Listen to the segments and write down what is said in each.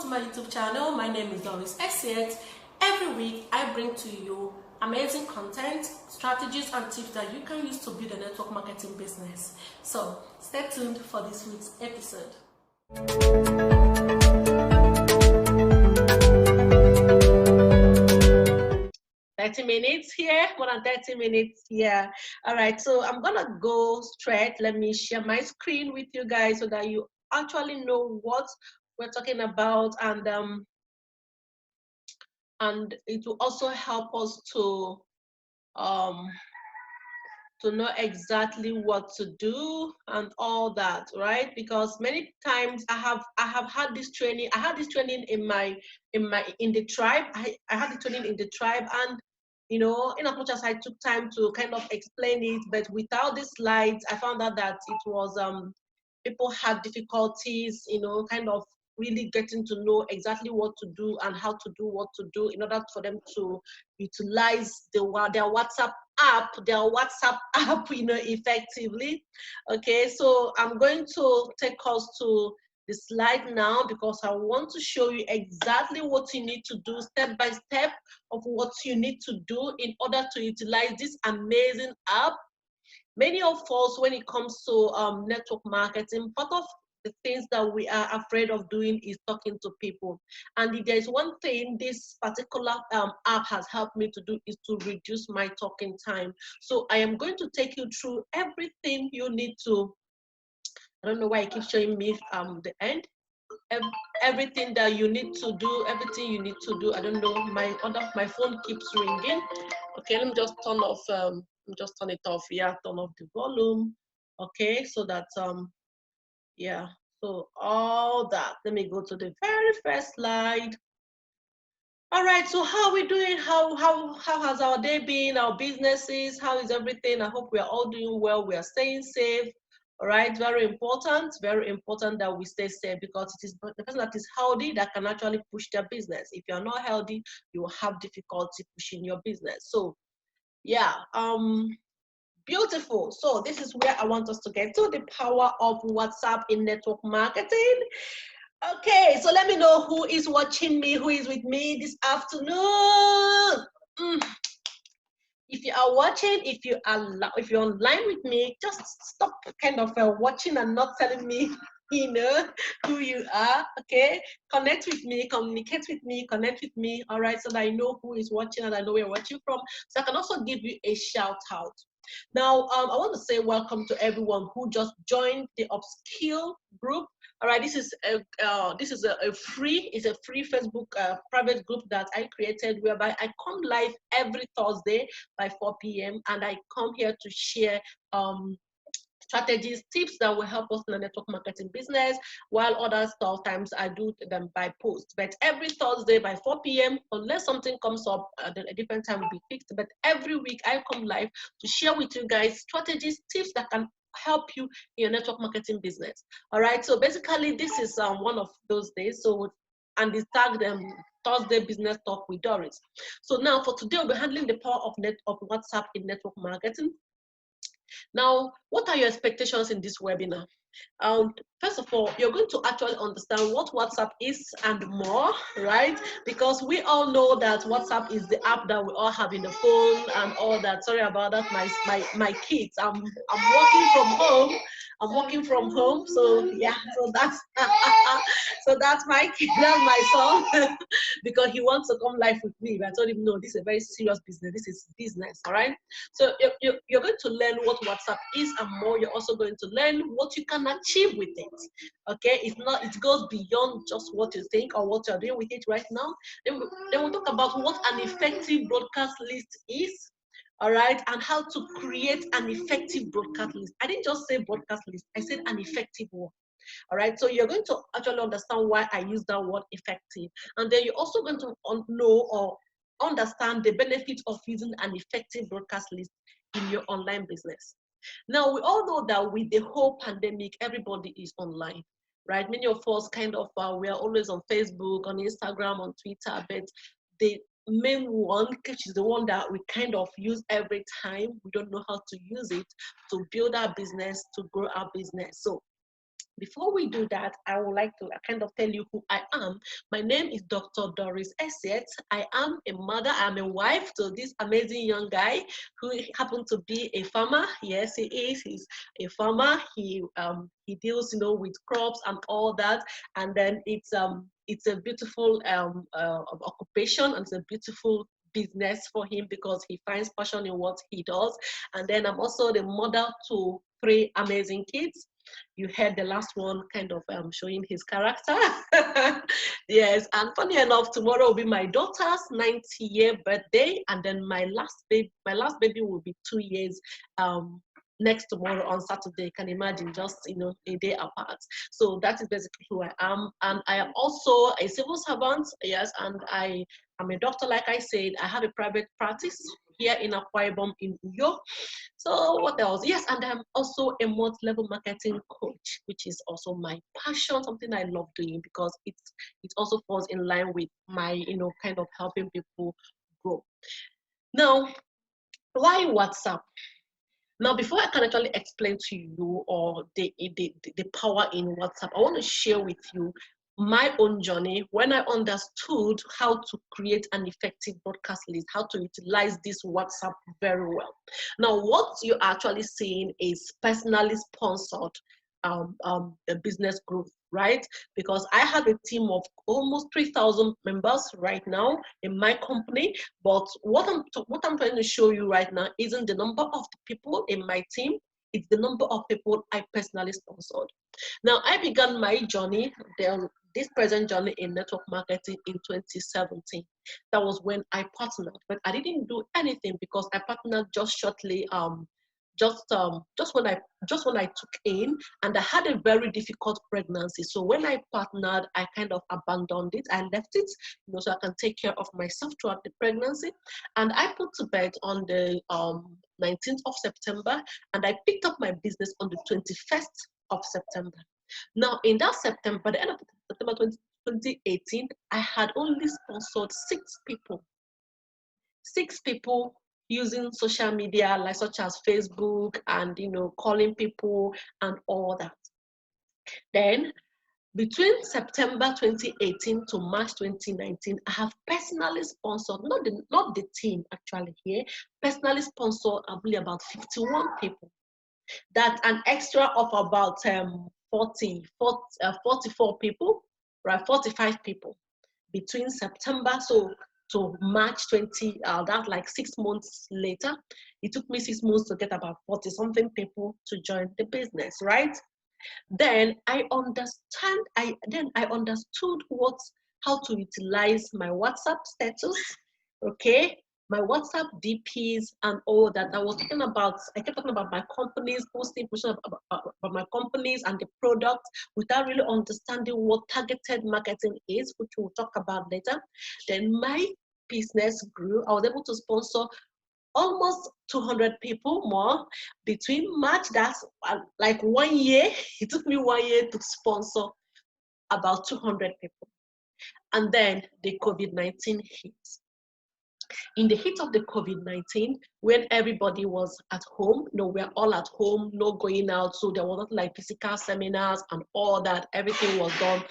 to my YouTube channel. My name is Doris. Every week I bring to you amazing content, strategies and tips that you can use to build a network marketing business. So stay tuned for this week's episode. 30 minutes here, more than 30 minutes here. All right, so I'm gonna go straight. Let me share my screen with you guys so that you actually know what we're talking about, and it will also help us to know exactly what to do and all that, right? Because many times I have had this training. I had this training in the tribe. I had the training in the tribe, and you know, in as much as I took time to kind of explain it, but without the slides, I found out that it was people had difficulties, you know, kind of really getting to know exactly what to do and how to do what to do in order for them to utilize their WhatsApp app, you know, effectively. Okay, so I'm going to take us to the slide now because I want to show you exactly what you need to do, step by step of what you need to do in order to utilize this amazing app. Many of us, when it comes to network marketing, part of the things that we are afraid of doing is talking to people. And if there's one thing this particular app has helped me to do is to reduce my talking time. So I am going to take you through everything you need to, I don't know why it keeps showing me the end. Everything that you need to do, everything you need to do. I don't know, my phone keeps ringing. Okay, let me just turn off, just turn it off. Yeah, turn off the volume. Okay, so that yeah, so all that. Let me go to the very first slide. All right, so how are we doing? How has our day been? Our businesses? How is everything? I hope we are all doing well. We are staying safe. All right, very important that we stay safe, because it is the person that is healthy that can actually push their business. If you're not healthy, you will have difficulty pushing your business. So yeah, beautiful. So this is where I want us to get to, the power of WhatsApp in network marketing. Okay, so let me know who is watching me, who is with me this afternoon. If you are watching, if you're online with me, just stop kind of watching and not telling me, you know, who you are. Okay, connect with me, communicate with me, connect with me. All right, so that I know who is watching and I know where you're watching from, so I can also give you a shout out. Now, I want to say welcome to everyone who just joined the Upskill group. All right, this is a free Facebook private group that I created, whereby I come live every Thursday by 4 p.m. and I come here to share strategies, tips that will help us in the network marketing business, while other times I do them by post. But every Thursday by 4 p.m., unless something comes up, then a different time will be fixed. But every week I come live to share with you guys strategies, tips that can help you in your network marketing business. All right, so basically this is one of those days. So, and it's tagged Thursday Business Talk with Doris. So now for today, we'll be handling the power of WhatsApp in network marketing. Now, what are your expectations in this webinar? First of all, you're going to actually understand what WhatsApp is and more, right? Because we all know that WhatsApp is the app that we all have in the phone and all that. Sorry about that, my kids. I'm working from home. I'm working from home, so yeah. So that's so that's my kid, that's my son, because he wants to come live with me. But I told him, no, this is a very serious business. This is business, all right? So you're going to learn what WhatsApp is and more. You're also going to learn what you can achieve with it. Okay, it goes beyond just what you think or what you're doing with it right now. Then we'll talk about what an effective broadcast list is. All right, and how to create an effective broadcast list. I didn't just say broadcast list, I said an effective one. All right, so you're going to actually understand why I use that word effective. And then you're also going to know or understand the benefits of using an effective broadcast list in your online business. Now, we all know that with the whole pandemic, everybody is online, right? Many of us kind of, we are always on Facebook, on Instagram, on Twitter, but the main one, which is the one that we kind of use every time, we don't know how to use it to build our business, to grow our business. So Before we do that, I would like to kind of tell you who I am. My name is Dr. Doris Esset. I am a mother, I'm a wife to this amazing young guy who happened to be a farmer. Yes, he is. He's a farmer. He deals, with crops and all that. And then it's a beautiful occupation, and it's a beautiful business for him because he finds passion in what he does. And then I'm also the mother to 3 amazing kids. You heard the last one kind of showing his character. Yes, and funny enough, tomorrow will be my daughter's 90-year birthday, and then my last baby will be 2 years next tomorrow on Saturday. You can imagine, just a day apart. So that is basically who I am. And I am also a civil servant. Yes, and I am a doctor. Like I said, I have a private practice here in Akwa Ibom in Uyo. So what else? Yes, and I'm also a multi-level marketing coach, which is also my passion, something I love doing because it also falls in line with my kind of helping people grow. Now, why WhatsApp? Now, before I can actually explain to you or the power in WhatsApp, I want to share with you my own journey when I understood how to create an effective broadcast list, how to utilize this WhatsApp very well. Now, what you're actually seeing is personally sponsored a business growth, right? Because I have a team of almost 3,000 members right now in my company. But what I'm trying to show you right now isn't the number of the people in my team. It's the number of people I personally sponsored. Now, I began my journey, this present journey in network marketing in 2017. That was when I partnered, but I didn't do anything because I partnered just shortly, just when I took in, and I had a very difficult pregnancy. So when I partnered, I kind of abandoned it. I left it, so I can take care of myself throughout the pregnancy. And I put to bed on the 19th of September, and I picked up my business on the 21st of September. Now, in that September, the end of September 2018, I had only sponsored 6 people. 6 people using social media, like such as Facebook, and calling people and all that. Then between September 2018 to March 2019, I have personally sponsored, not the team actually here, personally sponsored probably about 51 people. That's an extra of about 44 people, right? 45 people between September to March 20, that's like 6 months later. It took me 6 months to get about 40 something people to join the business, right? Then I understood how to utilize my WhatsApp status, okay? My WhatsApp DPs and all that. I kept talking about my companies, posting information about my companies and the products without really understanding what targeted marketing is, which we'll talk about later. Then my business grew. I was able to sponsor almost 200 people more between March. That's like 1 year. It took me 1 year to sponsor about 200 people. And then the COVID-19 hit. In the heat of the COVID-19, when everybody was at home, we're all at home, no going out, so there was not like physical seminars and all that. Everything was done,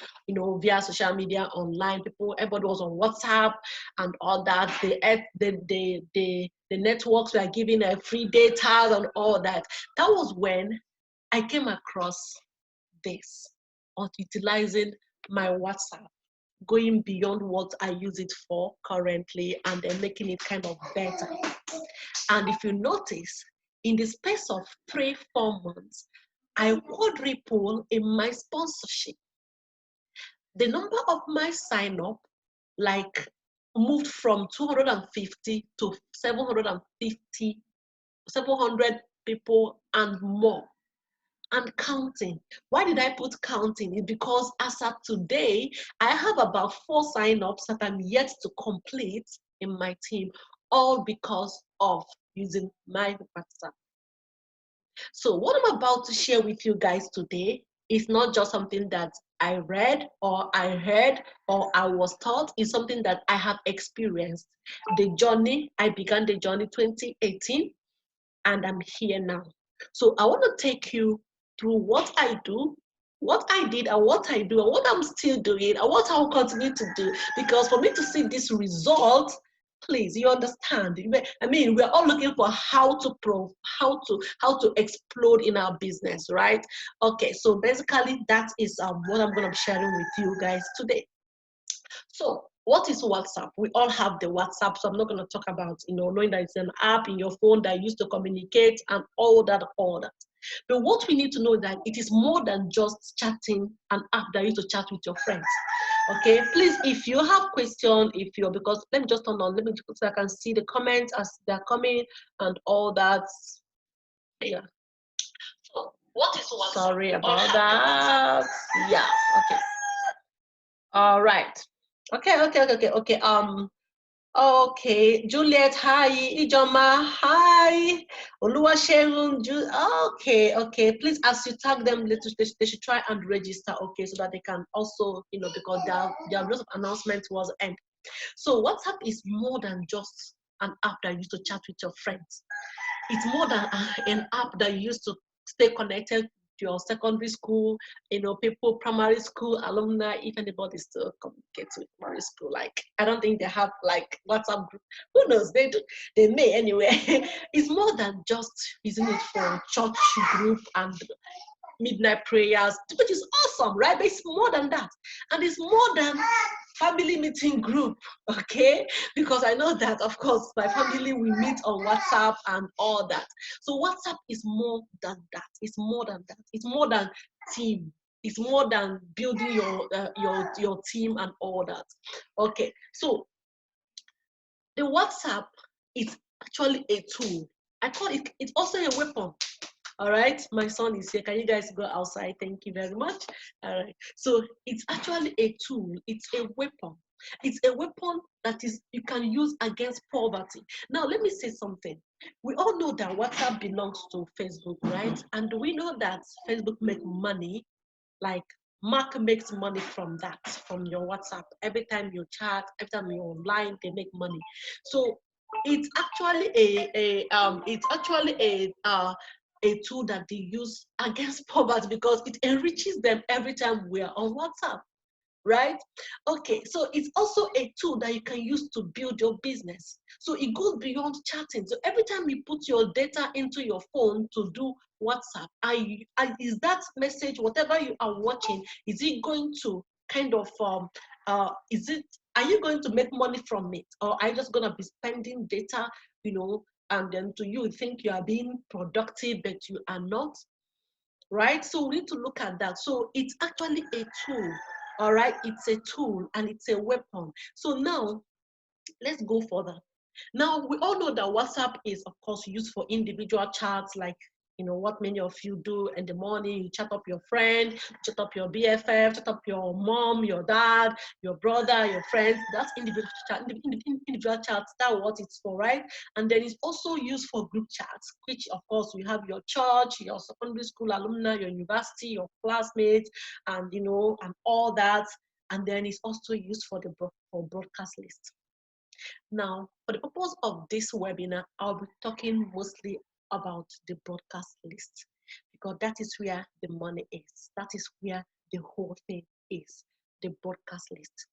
via social media, online. Everybody was on WhatsApp and all that. The networks were giving free data and all that. That was when I came across this, on utilizing my WhatsApp, going beyond what I use it for currently, and then making it kind of better. And if you notice, in the space of 3-4 months, I quadruple in my sponsorship. The number of my sign-up moved from 250 to 750, 700 people and more. And counting. Why did I put counting? It's because as of today, I have about 4 sign-ups that I'm yet to complete in my team, all because of using my WhatsApp. So what I'm about to share with you guys today is not just something that I read or I heard or I was taught. It's something that I have experienced. I began the journey 2018, and I'm here now. So I want to take you through what I do what I did and what I do and what I'm still doing and what I'll continue to do. Because for me to see this result, please, you understand. I mean, we're all looking for how to explode in our business, right? Okay, so basically that is what I'm gonna be sharing with you guys today. So what is WhatsApp? We all have the WhatsApp, so I'm not going to talk about, knowing that it's an app in your phone that you use to communicate and all that. But what we need to know is that it is more than just chatting, an app that you use to chat with your friends. Okay, please, if you have questions, because let me just turn on, let me so I can see the comments as they're coming and all that. Yeah. So what is WhatsApp? Sorry about that. Yeah. Okay. All right. Okay. Okay. Juliet, hi. Ijoma, hi. Oluwaseun, okay. Please, as you tag them, they should try and register, okay, so that they can also, because there are lots of announcements towards the end. So WhatsApp is more than just an app that you use to chat with your friends. It's more than an app that you use to stay connected to your secondary school, people, primary school, alumni, if anybody still communicates with primary school. Like, I don't think they have like WhatsApp group. Who knows? They do. They may anyway. It's more than just using it for church group and midnight prayers, which is awesome, right? But it's more than that. And it's more than family meeting group, okay? Because I know that, of course, my family, we meet on WhatsApp and all that. So WhatsApp is more than that. It's more than that. It's more than team. It's more than building your team and all that. Okay, so the WhatsApp is actually a tool. I call it, it's also a weapon. All right, my son is here. Can you guys go outside? Thank you very much. All right, so it's actually a tool. It's a weapon. It's a weapon that is you can use against poverty. Now, let me say something. We all know that WhatsApp belongs to Facebook, right? And we know that Facebook makes money. Like Mark makes money from that, from your WhatsApp. Every time you chat, every time you're online, they make money. So it's actually a tool that they use against poverty because it enriches them every time we are on WhatsApp, right? Okay, so it's also a tool that you can use to build your business. So it goes beyond chatting. So every time you put your data into your phone to do WhatsApp, is that message, whatever you are watching, is it going to kind of, are you going to make money from it? Or are you just going to be spending data, and then to you think you are being productive, but you are not, right? So we need to look at that. So it's actually a tool, all right? It's a tool and it's a weapon. So now, let's go further. Now, we all know that WhatsApp is, of course, used for individual chats, like, what many of you do in the morning. You chat up your friend, chat up your BFF, chat up your mom, your dad, your brother, your friends. That's individual chat, individual chats. That's what it's for, right? And then it's also used for group chats, which, of course, we have your church, your secondary school alumni, your university, your classmates, and, and all that. And then it's also used for broadcast list. Now, for the purpose of this webinar, I'll be talking mostly about the broadcast list because that is where the money is. That is where the whole thing is, the broadcast list.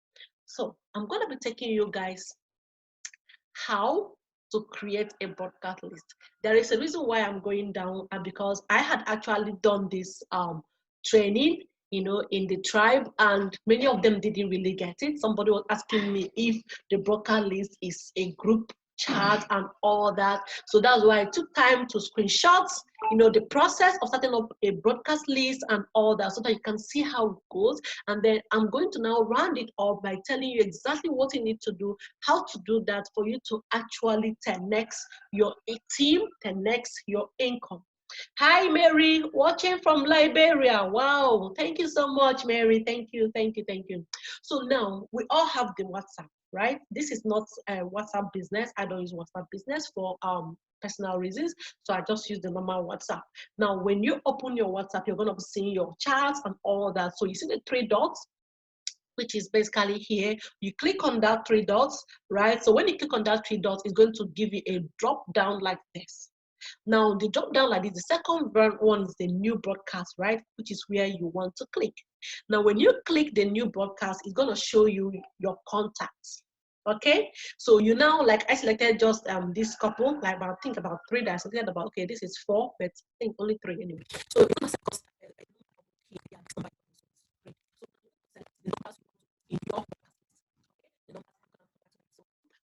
So I'm going to be taking you guys how to create a broadcast list. There is a reason why I'm going down, and because I had actually done this training in the tribe, and many of them didn't really get it. Somebody was asking me if the broadcast list is a group chat and all that. So that's why I took time to screenshots, the process of setting up a broadcast list and all that, so that you can see how it goes. And then I'm going to now round it up by telling you exactly what you need to do, how to do that for you to actually 10x your team, 10x your income. Hi, Mary, watching from Liberia. Wow, thank you so much, Mary. Thank you. So now we all have the WhatsApp, right? This is not a WhatsApp business. I don't use WhatsApp business for personal reasons, so I just use the normal WhatsApp. Now, when you open your WhatsApp, you're gonna be seeing your charts and all that. So you see the three dots, which is basically here. You click on that three dots, right? So when you click on that three dots, it's going to give you a drop down like this. Now the drop down like this, the second one is the new broadcast, right? Which is where you want to click. Now when you click the new broadcast, it's going to show you your contacts. Okay, so you now, like I selected just this couple, like about, think about 3 that I selected about, okay, this is 4, but I think only 3 anyway. So you're gonna select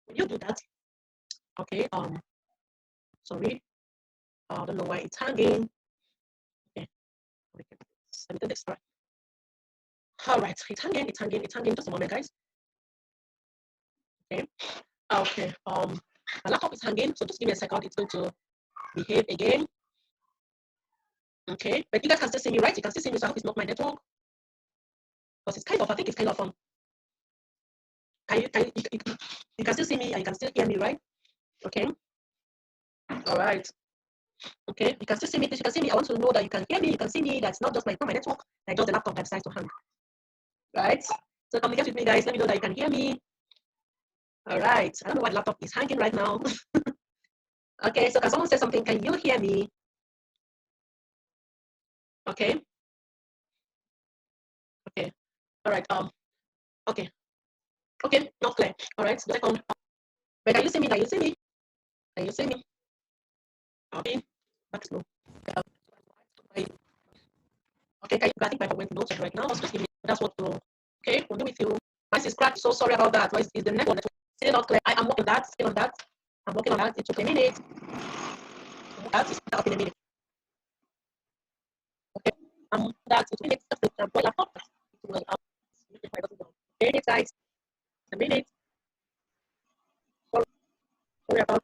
when you do that, okay, sorry, I don't know why it's hanging. Okay, let me do this. All right, it's hanging. Just a moment, guys. Okay, okay. My laptop is hanging, so just give me a second. It's going to behave again. Okay, but you guys can still see me, right? You can still see me, so I hope it's not my network, because it's kind of, I think it's kind of you can still see me and you can still hear me, right? Okay. All right. Okay, you can still see me. You can see me. I want to know that you can hear me. You can see me. That's not just my network. Like just the laptop that decides to hang. Right. So communicate with me, guys. Let me know that you can hear me. All right. I don't know why the laptop is hanging right now. Okay. So can someone say something? Can you hear me? Okay. Okay. All right. Okay. Okay. Not clear. All right. The second. But can you see me? Can you see me? Can you see me? Okay. That's no. Okay. I think my phone went low right now. Just give me. That's what. Okay. We'll do with you. My is cracked. So sorry about that. Is the network still not clear? I am working on that. Still on that. I'm working on that. It took a minute. That is up in a minute. Okay. That's it. Minutes. I'm going laptop. Okay, guys. A minute. Sorry about.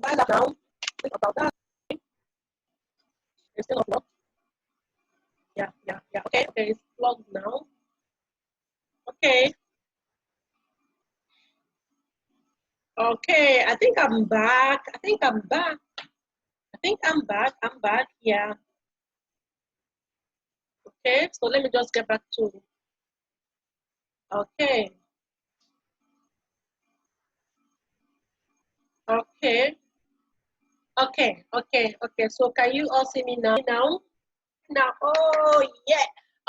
Buy that now. Think about that. It's still not locked. Yeah. Okay. It's logged now. Okay. Okay. I think I'm back. I'm back. Yeah. Okay. So let me just get back to. Okay. Okay. Okay. So can you all see me now? Now. Oh yeah.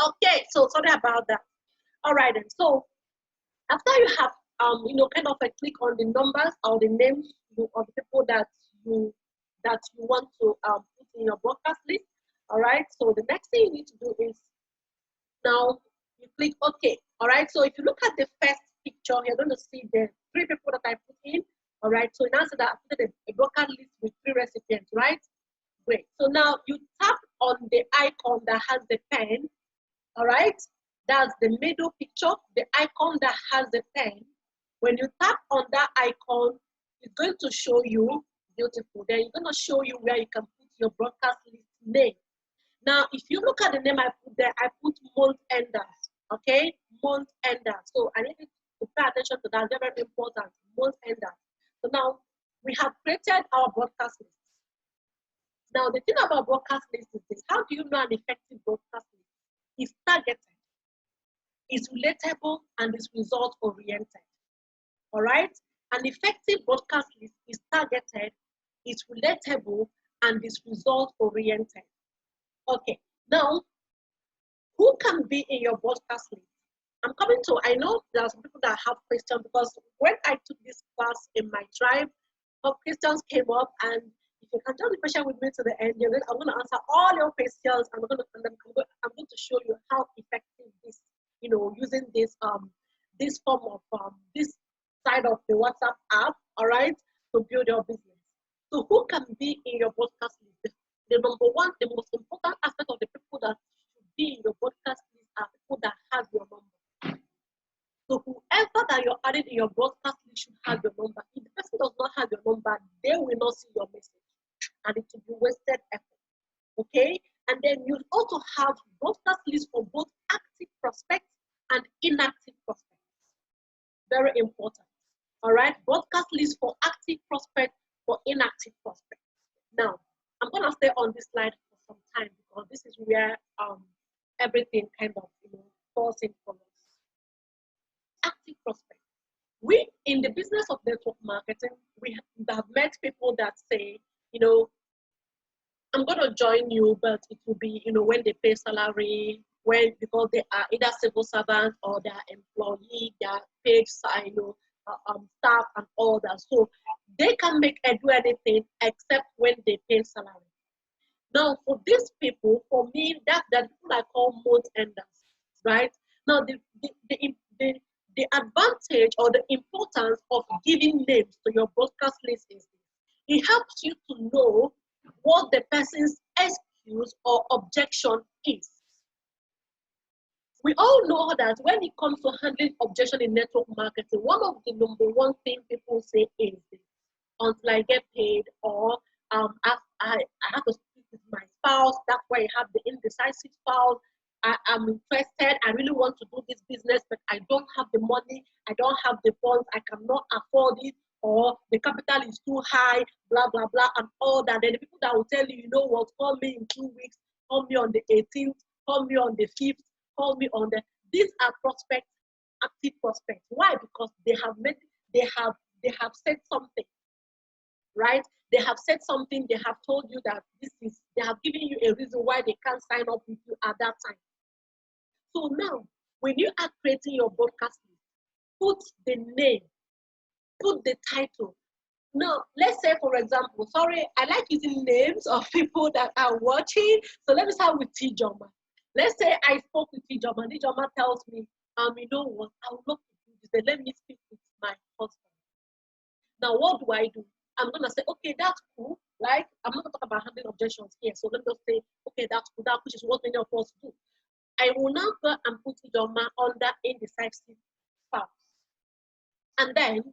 Okay. So sorry about that. All right then. So after you have kind of a click on the numbers or the names of the people that you want to put in your broadcast list. All right. So the next thing you need to do is now you click OK. All right. So if you look at the first picture, you're going to see the 3 people that I put in. All right. So now that I put a broadcast list with 3 recipients, right? Great. So now you tap on the icon that has the pen. All right. That's the middle picture, the icon that has the pen. When you tap on that icon, it's going to show you, beautiful. Then it's going to show you where you can put your broadcast list name. Now, if you look at the name I put there, I put month enders, okay? Month enders. So I need you to pay attention to that, very, very important, month enders. So now we have created our broadcast list. Now, the thing about broadcast list is this: how do you know an effective broadcast list? It's targeted, it's relatable, and it's result oriented. All right? An effective broadcast list is targeted, it's relatable, and it's result oriented. Okay, now who can be in your broadcast list? I'm coming to, I know there are some people that have questions, because when I took this class in my tribe, questions came up, and if you can tell the question with me to the end, I'm going to answer all your questions. I'm going to show you how effective this, using this this form of this side of the WhatsApp app, all right, to build your business. So who can be in your broadcast list? The number one, the most important aspect of the people that should be in your broadcast list are people that have your number. So whoever that you're adding in your broadcast list should have your number. If the person does not have your number, they will not see your message, and it will be wasted effort. Okay? And then you also have broadcast lists for both active prospects and inactive prospects. Very important. All right? Broadcast lists for active prospects, for inactive prospects. Now, I'm going to stay on this slide for some time, because this is where everything kind of falls in for us. Active prospects. We, in the business of network marketing, we have met people that say, you know, I'm going to join you, but it will be, you know, when they pay salary, when, because they are either civil servants or they are employee, they are paid, you know, staff and all that. So they can make do anything except when they pay salary. Now, for these people, for me, that's the people I call month enders, right? Now, the advantage or the importance of giving names to your broadcast list is it helps you to know what the person's excuse or objection is. We all know that when it comes to handling objection in network marketing, one of the number one thing people say is this: until I get paid, or I have to speak with my spouse. That's why I have the indecisive spouse. I'm interested. I really want to do this business, but I don't have the money. I don't have the funds. I cannot afford it, or the capital is too high, blah, blah, blah, and all that. Then the people that will tell you, you know what, call me in 2 weeks, call me on the 18th, call me on the 5th, call me on the, these are prospects, active prospects. Why? Because they have said something, right? They have said something, they have told you that they have given you a reason why they can't sign up with you at that time. So now, when you are creating your broadcast list, put the name, put the title. Now, let's say, for example, sorry, I like using names of people that are watching. So let me start with Tijoma. Let's say I spoke with Tijoma. Tijoma tells me, you know what, I would love to do this, but let me speak with my husband. Now, what do? I'm going to say, okay, that's cool, right? I'm not going to talk about handling objections here. So let me just say, okay, that's cool, that which is what many of us do. I will now go and put Tijoma under indecisive spouse. And then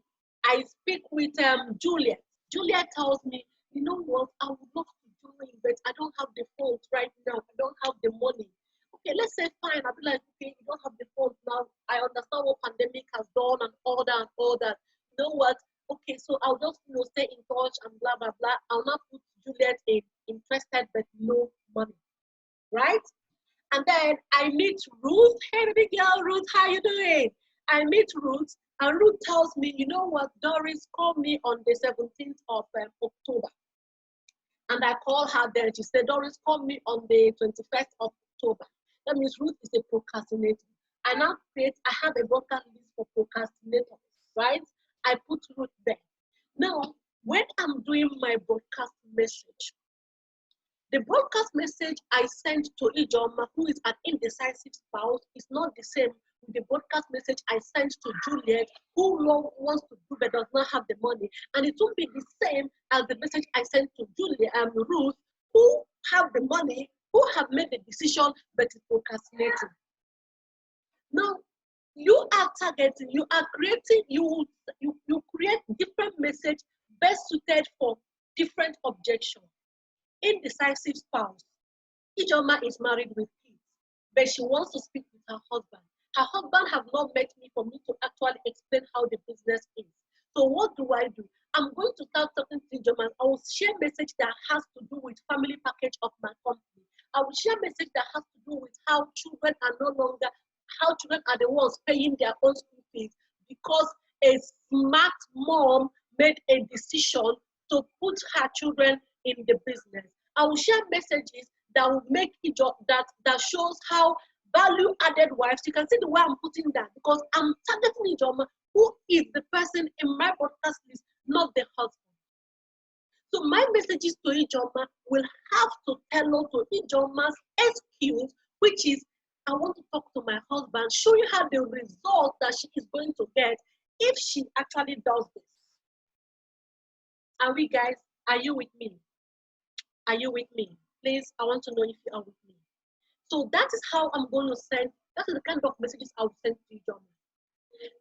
I speak with Juliet. Juliet tells me, you know what, I would love to join, but I don't have the funds right now. I don't have the money. Okay, let's say fine. I'll be like, okay, you don't have the funds now. I understand what pandemic has done and all that and all that. You know what? Okay, so I'll just, you know, stay in touch and blah, blah, blah. I'll not put Juliet in interested but no money, right? And then I meet Ruth. Hey, baby girl, Ruth, how you doing? I meet Ruth, and Ruth tells me, you know what, Doris, call me on the 17th of October. And I call her then. She said, Doris, call me on the 21st of October. That means Ruth is a procrastinator. I have a broadcast list for procrastinators, right? I put Ruth there. Now, when I'm doing my broadcast message, the broadcast message I sent to Ijoma, who is an indecisive spouse, is not the same with the broadcast message I sent to Juliet, who wants to do but does not have the money. And it won't be the same as the message I sent to Juliet and Ruth, who have the money, who have made the decision but is procrastinating. Now, you are targeting, you are creating, you create different message best suited for different objections. Indecisive spouse. Ijoma is married with kids, but she wants to speak with her husband. Her husband have not met me for me to actually explain how the business is. So what do? I'm going to start talking to Ijoma. I will share message that has to do with family package of my company. I will share message that has to do with how children are the ones paying their own school fees, because a smart mom made a decision to put her children in the business. I will share messages that will make it that shows how value-added wives. You can see the way I'm putting that, because I'm targeting Ijoma, who is the person in my broadcast list, not the husband. So my messages to Ijoma will have to tell to Ijoma's excuse, which is, I want to talk to my husband, show you how the result that she is going to get if she actually does this. Are we, guys? Are you with me? Are you with me? Please, I want to know if you are with me. So that is how I'm going to send, that is the kind of messages I will send to Ijoma.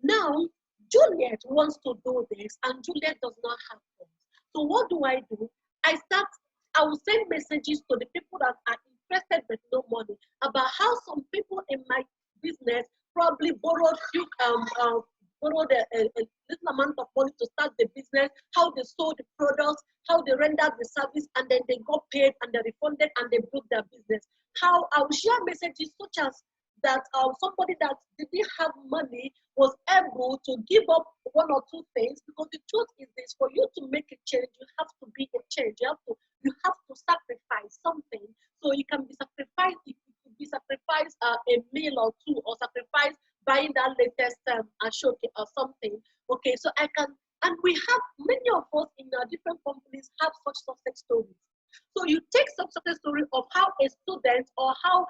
Now, Juliet wants to do this, and Juliet does not have funds. So what do? I will send messages to the people that are interested but no money about how some people in my business probably borrowed a little amount of money to start the business, how they sold the products, how they rendered the service, and then they got paid and they refunded and they built their business. How I will share messages such as that somebody that didn't have money was able to give up one or two things, because the truth is this: for you to make a change, you have to be a change. You have to sacrifice something. So it can be sacrificed. It could be sacrifice a meal or two, or sacrifice buying that latest Ashoke or something. Okay, so I can, and we have many of us in our different companies have such success stories. So you take some success story of how a student or how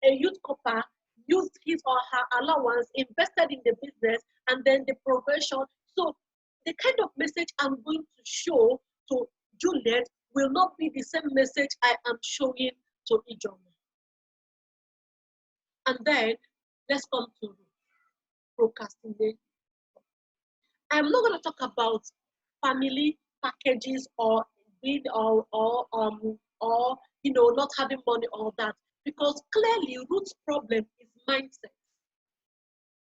a youth copper used his or her allowance, invested in the business, and then the progression. So the kind of message I'm going to show to Juliet will not be the same message I am showing to Ijoma. And then let's come to procrastinate. I'm not going to talk about family packages or being or not having money or that, because clearly Ruth's problem is mindset.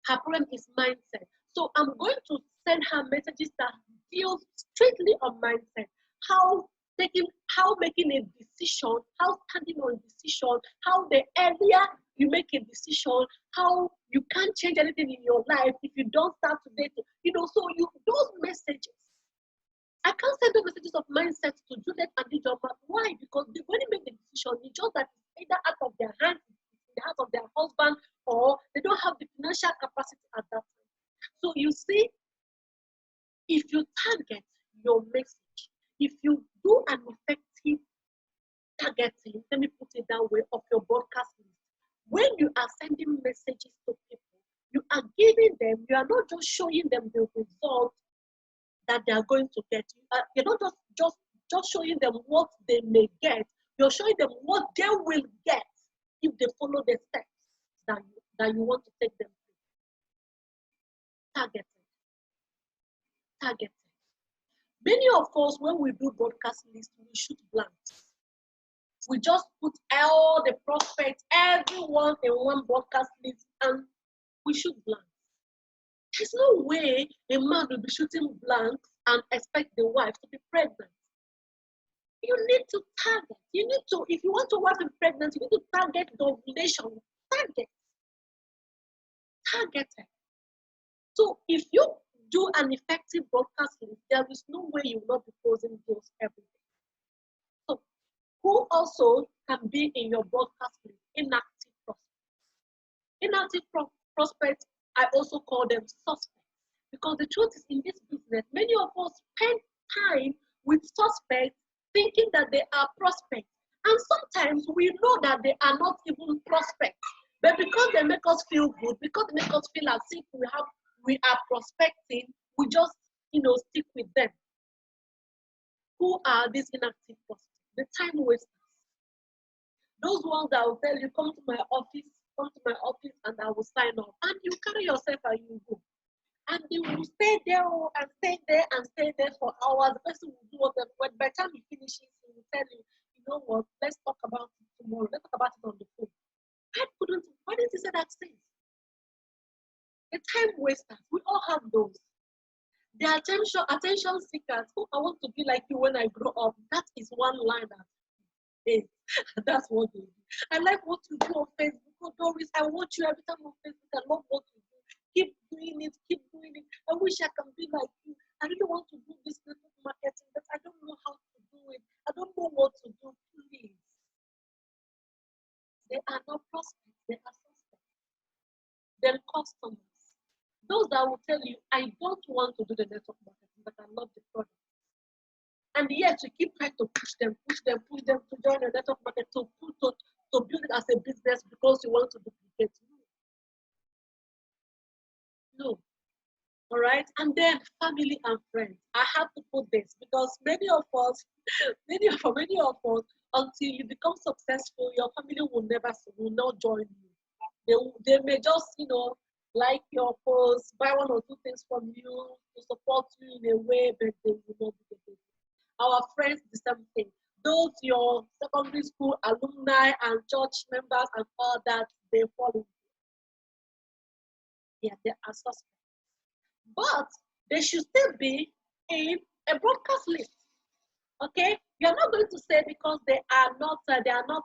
Her problem is mindset. So I'm going to send her messages that deal strictly on mindset. How making a decision, how standing on decision, how the earlier you make a decision, how you can't change anything in your life if you don't start today. So those messages. I can't send those messages of mindset to Juliet and Ijoma. Why? Because they've already made the decision. It's just that it's either out of their hands, in the hands of their husband, or they don't have the financial capacity at that time. So you see, if you target your message, if you do an effective targeting, let me put it that way, of your broadcast list, when you are sending messages to people, you are giving them, you are not just showing them the result that they are going to get. You're not just showing them what they may get. You're showing them what they will get if they follow the steps that you want to take them through. Targeted. Many of us, when we do broadcast lists, we shoot blanks. We just put all the prospects, everyone in one broadcast list, and we shoot blanks. There's no way a man will be shooting blanks and expect the wife to be pregnant. You need to target. You need to, if you want to wife be pregnant, you need to target the ovulation. Targeted. So if you do an effective broadcasting, there is no way you will not be posing those every day. So who also can be in your broadcasting? Inactive prospects. Inactive prospects, I also call them suspects. Because the truth is, in this business, many of us spend time with suspects thinking that they are prospects. And sometimes we know that they are not even prospects. But because they make us feel good, because they make us feel as if we are prospecting, we just stick with them. Who are these inactive prospects? The time wasters. Those ones that will tell you, come to my office, and I will sign up. And you carry yourself and you go. And they will stay there and stay there and stay there for hours. The person will do whatever. But by the time he finishes, he will tell you, you know what, let's talk about it tomorrow. Let's talk about it on the phone. Why didn't you say that thing? The time wasters, we all have those. The attention seekers, who I want to be like you when I grow up. That is one line that is. That's what they do. I like what you do on Facebook. Oh, Doris, I watch you every time on Facebook. I love what you do. Keep doing it. I wish I can be like you. I really want to do this network marketing, but I don't know how to do it. I don't know what to do. Please. They are not prospects. They are suspects. They're customers. Those that will tell you, I don't want to do the network marketing, but I love the product. And yet you keep trying to push them to join the network market, to build it as a business because you want to duplicate. No. All right. And then family and friends. I have to put this because many of us, until you become successful, your family will not join you. They may just, like your post, buy one or two things from you to support you in a way, but they will not do it. Our friends, the same thing. Those your secondary school alumni and church members and all that, they fall into. Yeah, they are suspects. But they should still be in a broadcast list. Okay? You're not going to say because they are not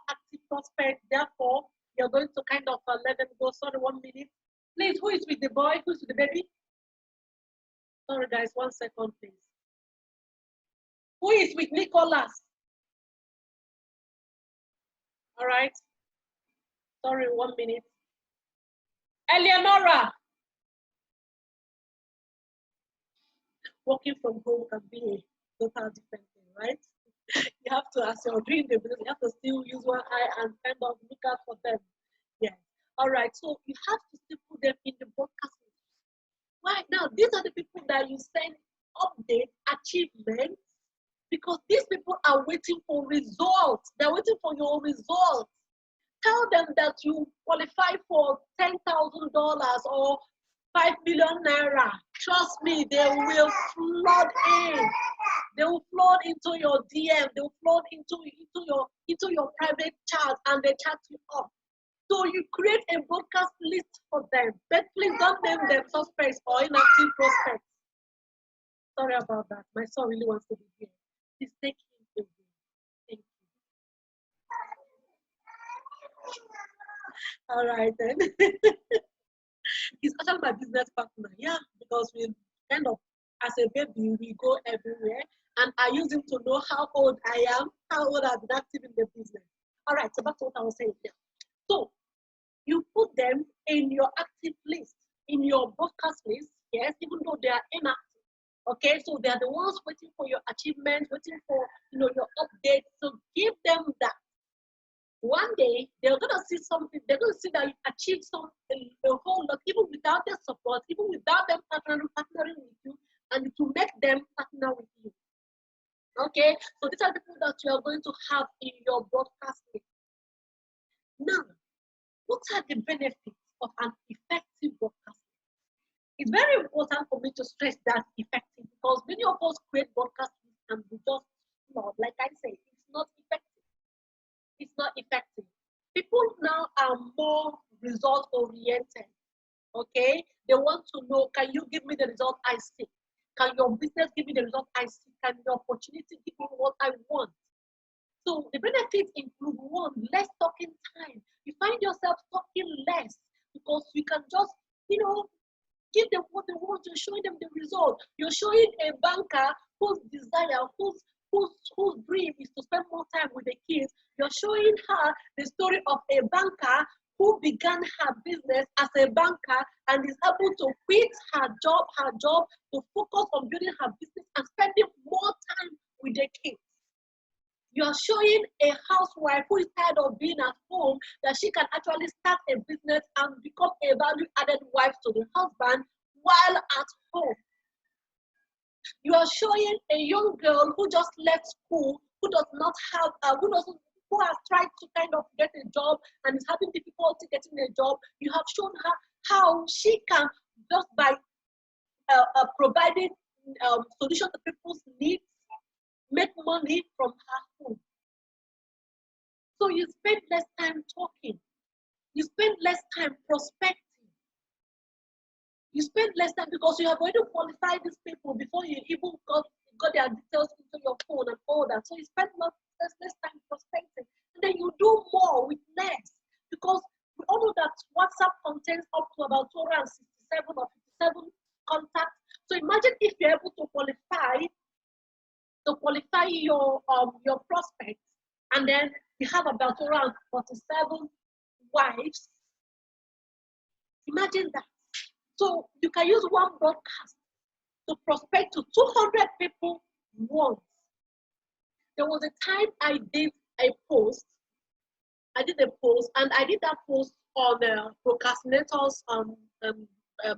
active prospects, therefore You're going to kind of let them go. Sorry, 1 minute. Please, who is with the boy? Who's with the baby? Sorry, guys, 1 second, please. Who is with Nicholas? All right. Sorry, 1 minute. Eleonora. Working from home can be a total different thing, right? You have to, as you're doing the business, you have to still use one eye and kind of look out for them. Yeah. All right. So you have to still put them in the broadcast. Right now, these are the people that you send update achievements, because these people are waiting for results. They're waiting for your results. Tell them that you qualify for $10,000 or 5 million naira. Trust me, they will flood in. They will flood into your DM. They will flood into your private chat, and they chat you up. So you create a broadcast list for them. But please don't name them suspects or inactive prospects. Sorry about that. My son really wants to be here. Please take him away. Thank you. All right then. He's actually my business partner. Yeah, because we kind of, as a baby, we go everywhere. And I use him to know how old I am, how old I've been active in the business. All right, so back to what I was saying here. So you put them in your active list, in your broadcast list, yes, even though they are inactive. Okay, so they are the ones waiting for your achievements, waiting for your updates. So give them that. One day they're gonna see something. They're gonna see that you achieved something, a whole lot, even without their support, even without them partnering with you, and it will make them partner with you. Okay, so these are the people that you are going to have in your broadcast list. Now, what are the benefits of an effective broadcast? It's very important for me to stress that effective, because many of us create broadcast and we just not, like I say, it's not effective. It's not effective. People now are more result oriented. Okay, they want to know, can you give me the result I seek? Can your business give me the result I seek? Can your opportunity give me what I want? So the benefits include: one, less talking time. You find yourself talking less because you can just, give them what they want. You're showing them the result. You're showing a banker whose desire, whose dream is to spend more time with the kids. You're showing her the story of a banker who began her business as a banker and is able to quit her job to focus on building her business and spending more time with the kids. You are showing a housewife who is tired of being at home that she can actually start a business and become a value-added wife to the husband while at home. You are showing a young girl who just left school, who does not have, who has tried to kind of get a job and is having difficulty getting a job. You have shown her how she can, just by providing solutions to people's needs, make money from her home. So you spend less time talking. You spend less time prospecting. You spend less time because you have already qualified these people before you even got their details into your phone and all that. So you spend less time prospecting. And then you do more with less, because we all know that WhatsApp contains up to about 267 or 57 contacts. So imagine if you're able to qualify your prospects, and then you have about around 47 wives. Imagine that. So you can use one broadcast to prospect to 200 people once. There was a time I did a post. And I did that post on the procrastinators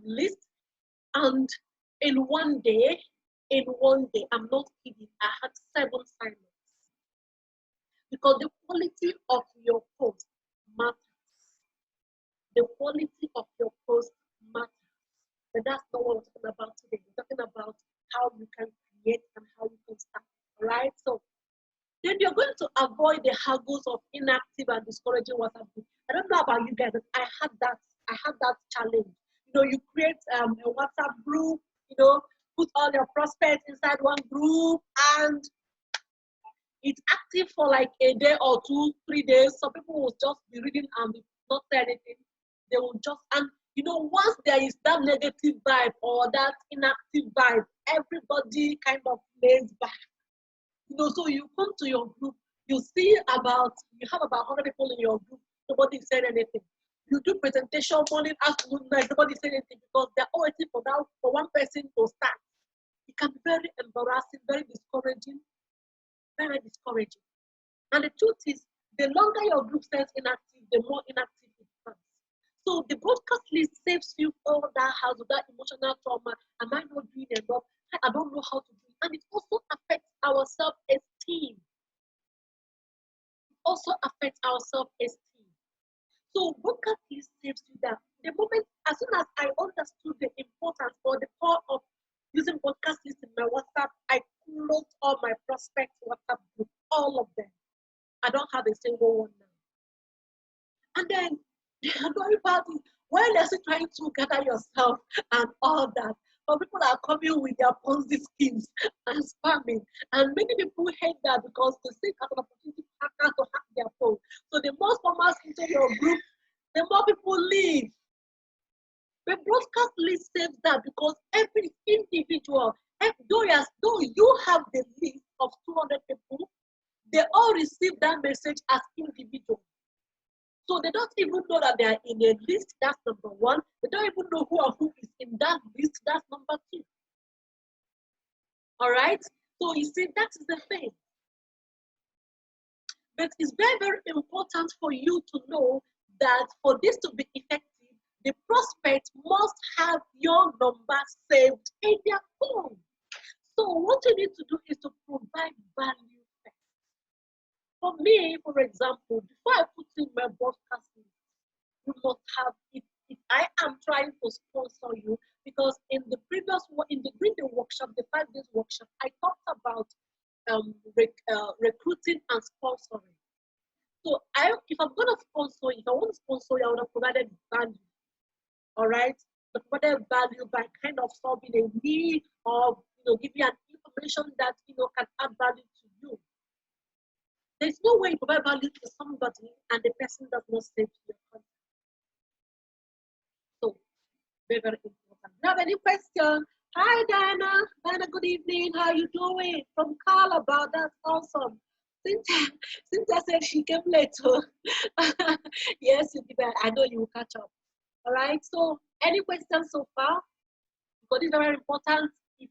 list. And in one day, I'm not kidding, I had 7 sign-ups. Because the quality of your post matters. The quality of your post matters. But that's not what we're talking about today. We're talking about how you can create and how you can start. All right? So then you're going to avoid the haggles of inactive and discouraging WhatsApp group. I don't know about you guys, but I had that challenge. You create a WhatsApp group, put all your prospects inside one group, and it's active for like a day or 2, 3 days. Some people will just be reading and be not say anything. They will just, and you know, once there is that negative vibe or that inactive vibe, everybody kind of lays back. You know, so you come to your group, you have about 100 people in your group, nobody said anything. You do presentation morning, afternoon, night, nobody said anything because they're all waiting for one person to start. It can be very embarrassing, very discouraging, very discouraging. And the truth is, the longer your group stays inactive, the more inactive it becomes. So the broadcast list saves you all that house, that emotional trauma. Am I not doing enough? I don't know how to do it. And it also affects our self-esteem. It also affects our self-esteem. So broadcast list saves you that. The moment, as soon as I understood the importance or the power of using broadcast list in my WhatsApp, I closed all my prospects WhatsApp group, all of them. I don't have a single one now. And then the annoying part is while you're still trying to gather yourself and all that, some people are coming with their Ponzi schemes and spamming. And many people hate that because they see as an opportunity for hackers to hack their phone. So the more spammers into your group, the more people leave. The broadcast list saves that because every individual, though you have the list of 200 people, they all receive that message as individuals. So they don't even know that they are in a list, that's number one. They don't even know who is in that list, that's number two. All right? So you see, that is the thing. But it's very, very important for you to know that for this to be effective, the prospect must have your number saved in their phone. So what you need to do is to provide value first. For me, for example, before I put in my broadcast list, you must have it. If I am trying to sponsor you, because in the workshop, the 5 days workshop, I talked about recruiting and sponsoring. So if I'm going to sponsor you, if I want to sponsor you, I would have provided value. All right, the provided value by kind of solving a need or give you an information that can add value to you. There's no way you provide value to somebody and the person does not save your content. So very, very important. Do you have any question? Hi Diana. Diana, good evening. How are you doing? From Calabar, that's awesome. Cynthia said she came late too. Yes, I know you will catch up. All right, so any questions so far? Because it's very important. If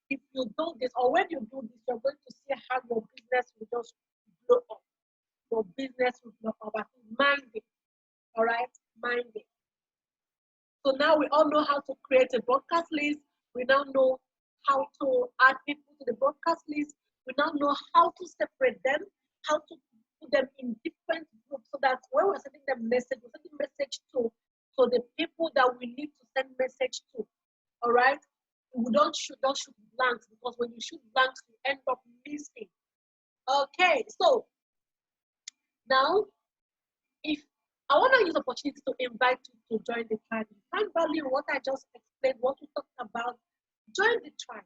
you do this, or when you do this, you're going to see how your business will just blow up. Your business will blow up. Mind it. All right, mind it. So now we all know how to create a broadcast list. We now know how to add people to the broadcast list. We now know how to separate them, how to put them in different groups so that when we're sending them message, we're sending message to the people that we need to send message to. All right? We don't shoot blanks, because when you shoot blanks, you end up missing. Okay, so now if I want to use the opportunity to invite you to join the tribe. You find value in what I just explained, what we talked about. Join the tribe.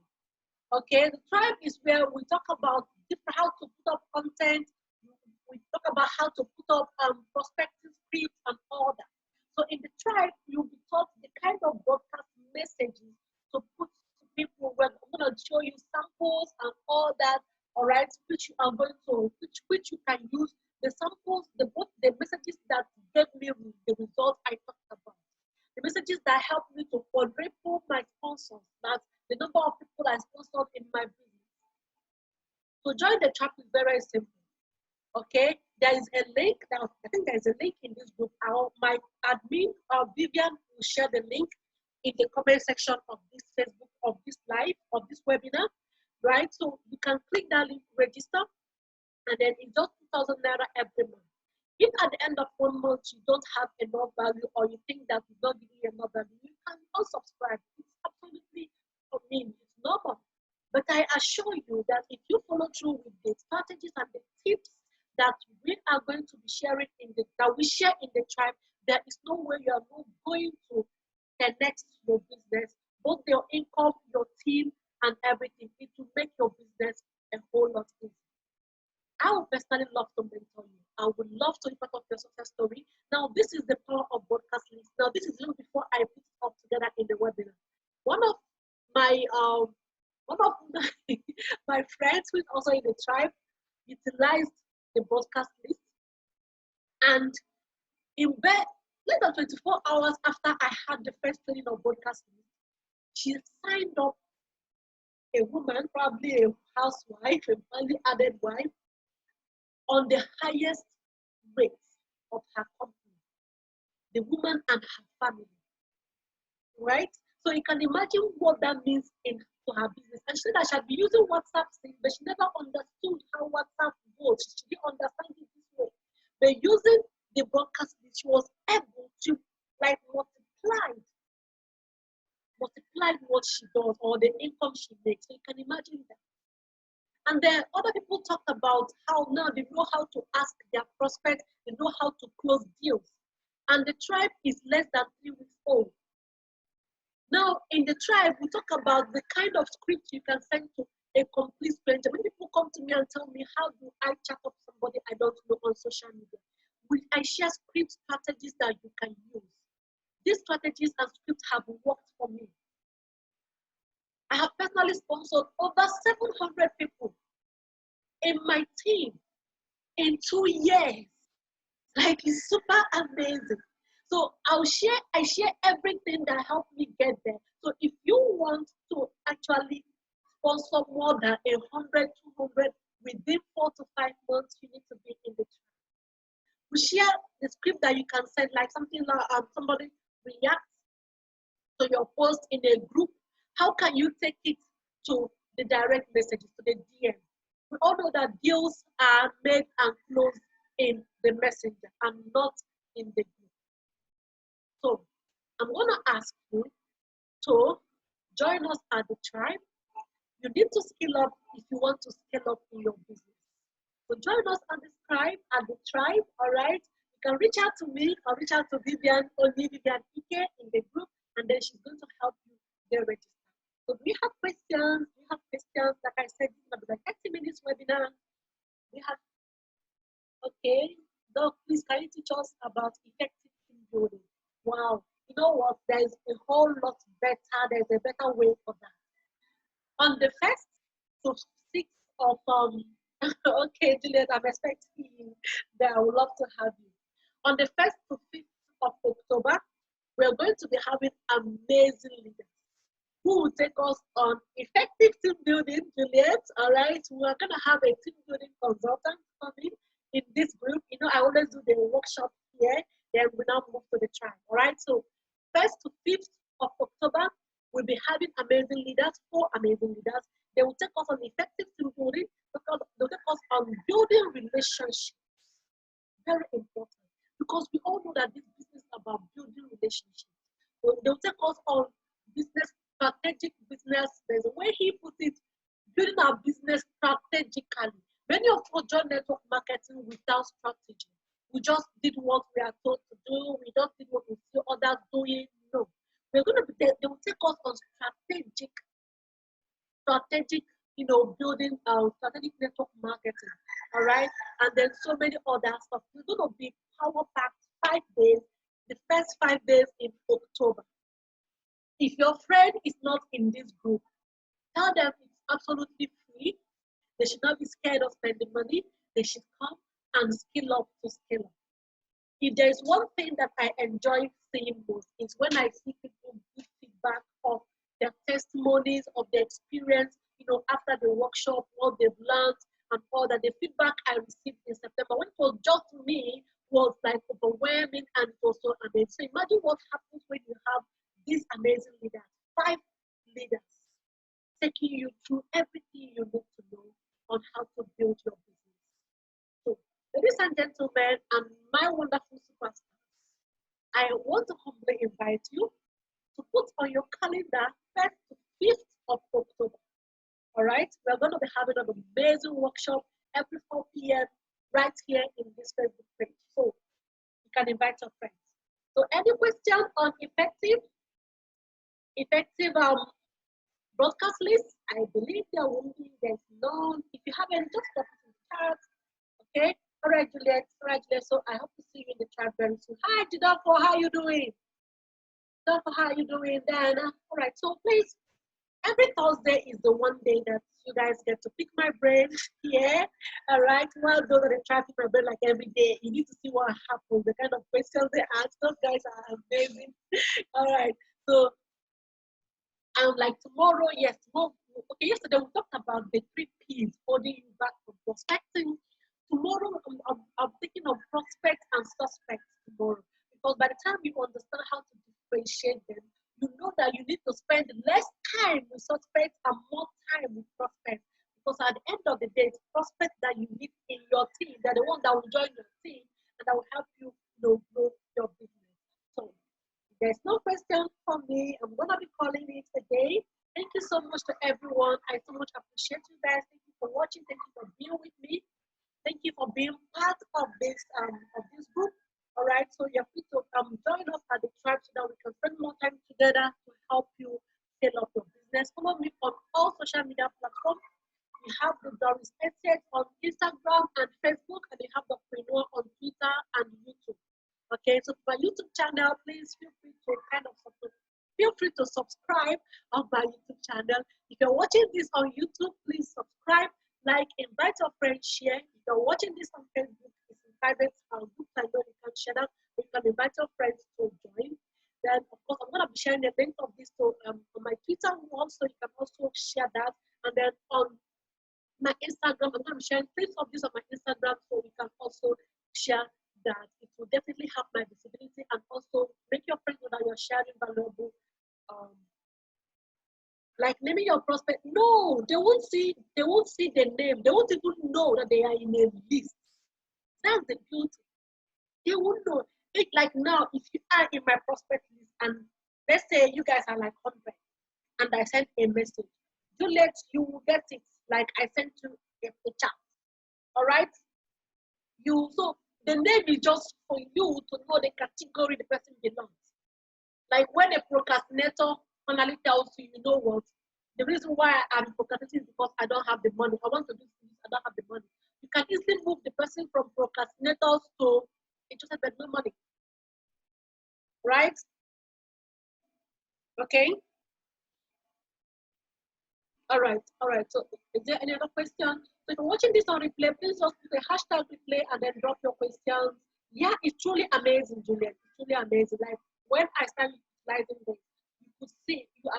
Okay, the tribe is where we talk about how to put up content. We talk about how to put up prospective scripts and all that. So in the tribe, you'll be taught the kind of broadcast messages to put to people. We're going to show you samples and all that. All right, which you are going to, which you can use. The samples, the messages that gave me the results I talked about. The messages that helped me to quadruple my sponsors. That's the number of people I sponsored in my business. So join the tribe is very simple. Okay, there is a link. I think there is a link in this group. My admin, Vivian, will share the link in the comment section of this Facebook, of this live, of this webinar. Right, so you can click that link, register, and then it's just 2,000 naira every month. If at the end of 1 month you don't have enough value, or you think that it's not giving you enough value, you can unsubscribe. It's absolutely, for me, it's normal. But I assure you that if you follow through with the strategies and the tips that we are going to be sharing that we share in the tribe, there is no way you are not going to connect your business, both your income, your team, and everything. It will make your business a whole lot easier. I would personally love to mentor you. I would love to be part of your success story. Now, this is the power of broadcast list. Now, this is even before I put it all together in the webinar. One of my one of my, my friends who is also in the tribe utilized the broadcast list, and in bed, less than 24 hours after I had the first training of broadcast list, she signed up a woman, probably a housewife, a value added wife, on the highest rate of her company, the woman and her family, right? So you can imagine what that means to her business. And she said that she had been using WhatsApp since, but she never understood how WhatsApp works. She didn't understand it this way. But using the broadcast, she was able to like multiply what she does or the income she makes. So you can imagine that. And then other people talked about how now they know how to ask their prospects, they know how to close deals. And the tribe is less than 3 weeks old. Now, in the tribe, we talk about the kind of script you can send to a complete stranger. Many people come to me and tell me, how do I chat up somebody I don't know on social media? I share script strategies that you can use. These strategies and scripts have worked for me. I have personally sponsored over 700 people in my team in 2 years. Like, it's super amazing. So I share everything that helped me get there. So if you want to actually sponsor more than 100, 200 within 4 to 5 months, you need to be in the tribe. We share the script that you can send, like something like somebody reacts to your post in a group. How can you take it to the direct messages, to the DM? We all know that deals are made and closed in the messenger and not in the group. So I'm going to ask you to join us at the tribe. You need to skill up if you want to scale up in your business. So join us at the tribe, all right? You can reach out to me or reach out to Vivian Ike in the group, and then she's going to help you get registered. So do we have questions? We have questions. Like I said, this is like 30 minutes webinar. We have, okay. Doc, please can you teach us about effective team building? Wow. You know what? There's a whole lot better. There's a better way for that. On the 1st to 6th of okay, Juliet, I'm expecting you that I would love to have you. On the 1st to 5th of October, we're going to be having amazing leaders who will take us on effective team building, Juliet. All right, we're going to have a team building consultant coming in this group. You know, I always do the workshop here, then we now move to the tribe. All right, so 1st to 5th of October, we'll be having amazing leaders, 4 amazing leaders. They will take us on effective team building, because they'll take us on building relationships. Very important, because we all know that this business is about building relationships. So they'll take us on business, strategic business. There's a way he puts it, building our business strategically. Many of us join network marketing without strategy. We just did what we are told to do. We just did what we see others doing. No. We're going to be there. They will take us on strategic, you know, building strategic network marketing. All right. And then so many other stuff. It's going to be power-packed 5 days, the first 5 days in October. If your friend is not in this group, tell them it's absolutely free. They should not be scared of spending money. They should come and skill up to scale up. If there is one thing that I enjoy seeing most, is when I see people give feedback of their testimonies, of their experience, you know, after the workshop, what they've learned, and all that. The feedback I received in September, when it was just me, was like overwhelming, and it was so amazing. So imagine what happens when you have these amazing leaders, 5 leaders, taking you through everything you need to know on how to build your business. So, ladies and gentlemen, and my wonderful superstars, I want to humbly invite you to put on your calendar 1st to 5th of October. All right, we're going to be having an amazing workshop every 4 p.m. right here in this Facebook page. So you can invite your friends. So any question on effective broadcast list? I believe there won't be. There's none. If you have any, just put it in the chat. Okay. All right, Juliet. All right, Juliet. So I hope to see you in the chat very soon. Hi, Jidafo. How you doing? Jidafo, how you doing, Diana? All right. So please, every Thursday is the one day that you guys get to pick my brain here. All right. Well, those are the try to pick my brain like every day. You need to see what happens, the kind of questions they ask. Those guys are amazing. All right. So like tomorrow, yes, tomorrow. Okay, yesterday we talked about the 3 P's holding you back from prospecting. Tomorrow, I'm thinking of prospect and suspect tomorrow, because by the time you understand how to differentiate them, you know that you need to spend less time with suspects and more time with prospects. Because at the end of the day, it's prospects that you need in your team, they're the ones that will join your team and that will help you, grow your business. So there's no question for me. I'm gonna be calling it a day. Thank you so much to everyone. I so much appreciate you guys. Thank you for watching. Thank you for being with me. Thank you for being part of this group. All right, so you're free to join us at the tribe so that we can spend more time together to help you scale up your business. Follow me on all social media platforms. We have the Doris on Instagram and Facebook, and we have the Preneur on Twitter and YouTube. Okay, so for my YouTube channel, please feel free to subscribe on my YouTube channel. If you're watching this on YouTube, please subscribe, like, invite your friends, share. If you're watching this on Facebook, it's in private group. I know you can share that. You can invite your friends to join. Then, of course, I'm going to be sharing the link of this on my Twitter wall, so you can also share that. And then on my Instagram, I'm going to be sharing clips of this on my Instagram, so you can also share that. It will definitely help my visibility and also make your friends know that you're sharing valuable. Like naming your prospect. No, they won't see the name. They won't even know that they are in a list. That's the beauty. They won't know. It's like now, if you are in my prospect list, and let's say you guys are like 100, and I send a message, Juliet, you will get it. Like I sent you a chat. All right. So the name is just for you to know the category the person belongs. Like when a procrastinator finally tells you, you know what, the reason why I'm procrastinating is because I don't have the money. I want to do this, I don't have the money. You can easily move the person from procrastinators to interested but no money. Right? Okay. All right. So is there any other question? So if you're watching this on replay, please just put a hashtag replay and then drop your questions. Yeah, it's truly amazing, Juliet. It's truly amazing. Like when I started utilizing this, you could see you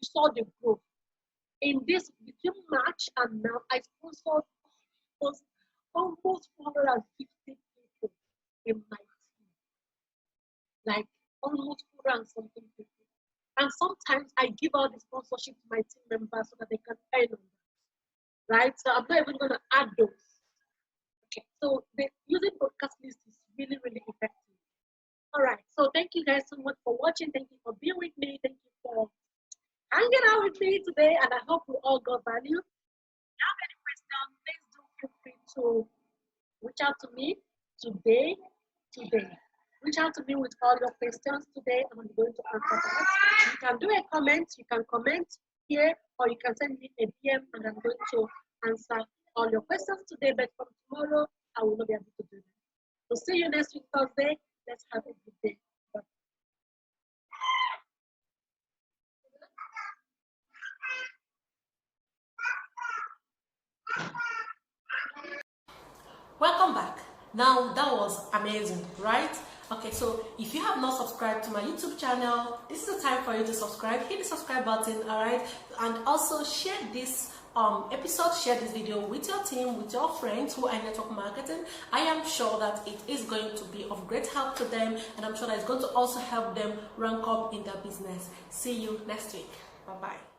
saw the growth. In this between March and now, I sponsored almost 450 people in my team. Like almost 400 something people. And sometimes I give out the sponsorship to my team members so that they can earn on that. Right? So I'm not even gonna add those. Okay, so using podcast list is really, really effective. All right, so thank you guys so much for watching. Thank you for being with me. Thank you for hanging out with me today, and I hope we all got value. If you have any questions, please do feel free to reach out to me today. Reach out to me with all your questions today, and I'm going to answer that. You can do a comment. You can comment here, or you can send me a DM, and I'm going to answer all your questions today. But from tomorrow, I will not be able to do that. So see you next week, Thursday. Let's have a good day. Bye. Welcome back. Now that was amazing, right? Okay, so if you have not subscribed to my YouTube channel, this is the time for you to subscribe. Hit the subscribe button, all right? And also share this episode, share this video with your team, with your friends who are in network marketing. I am sure that it is going to be of great help to them, and I'm sure that it's going to also help them rank up in their business. See you next week. Bye-bye.